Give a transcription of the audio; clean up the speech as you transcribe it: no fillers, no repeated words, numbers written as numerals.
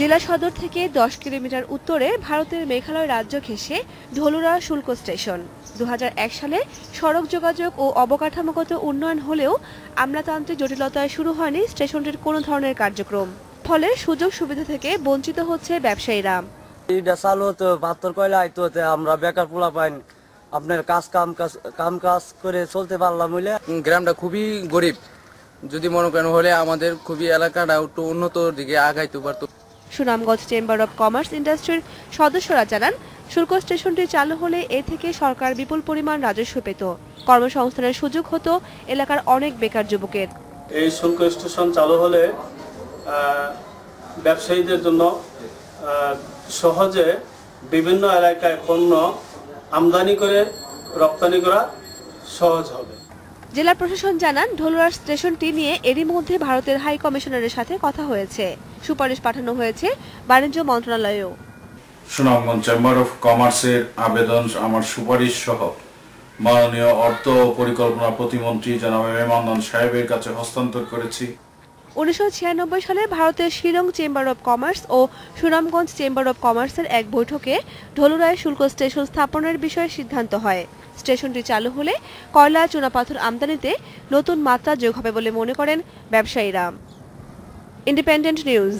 জেলা সদর থেকে 10 কিলোমিটার উত্তরে ভারতের মেঘালয় রাজ্য ঘেঁষে ধলুরা শুল্ক স্টেশন। 2001 সালে সড়ক যোগাযোগ ও অবকাঠামোগত উন্নয়ন হলেও আমলাতান্ত্রিক জটিলতায় শুরু হয়নি স্টেশনটির কোনো ধরনের কার্যক্রম। ফলে সুযোগ সুবিধা থেকে বঞ্চিত হচ্ছে ব্যবসায়ীরা। এটা চালু হতো পাথর কয়লা আইতো, আমরা বেকার পোলা পাইন আপনার কাম কাজ করে চলতে পারলাম। হইলে গ্রামটা খুবই গরিব, যদি মনে করেন হলে আমাদের খুবই এলাকাটা একটু উন্নত দিকে আগাইতে পারতো। সুনামগঞ্জ চেম্বার অব কমার্স ইন্ডাস্ট্রির সদস্যরা জানান, শুল্ক স্টেশনটি চালু হলে এ থেকে সরকার বিপুল পরিমাণ রাজস্ব পেত, কর্মসংস্থানের সুযোগ হতো এলাকার অনেক বেকার যুবকের। এই শুল্ক স্টেশন চালু হলে ব্যবসায়ীদের জন্য সহজে বিভিন্ন এলাকায় পণ্য আমদানি করে রপ্তানি করা সহজ হবে। জেলা প্রশাসন জানান, ধলুয়ার স্টেশনটি নিয়ে এরই মধ্যে ভারতের হাই কমিশনারের সাথে কথা হয়েছে, সুপারিশ পাঠানো হয়েছে বাণিজ্য মন্ত্রণালয়েও। সুনামগঞ্জ চেম্বার অফ কমার্সের আবেদন আমার সুপারিশ সহ মাননীয় অর্থ পরিকল্পনা প্রতিমন্ত্রী জনাব মেহমান সাহেবের কাছে হস্তান্তর করেছি। 1996 সালে ভারতের শিলং চেম্বার অব কমার্স ও সুনামগঞ্জ চেম্বার অব কমার্সের এক বৈঠকে ধলুরায় শুল্ক স্টেশন স্থাপনের বিষয়ে সিদ্ধান্ত হয়। স্টেশনটি চালু হলে কয়লা চুনাপাথর আমদানিতে নতুন মাত্রা যোগ হবে বলে মনে করেন ব্যবসায়ীরা। Independent news.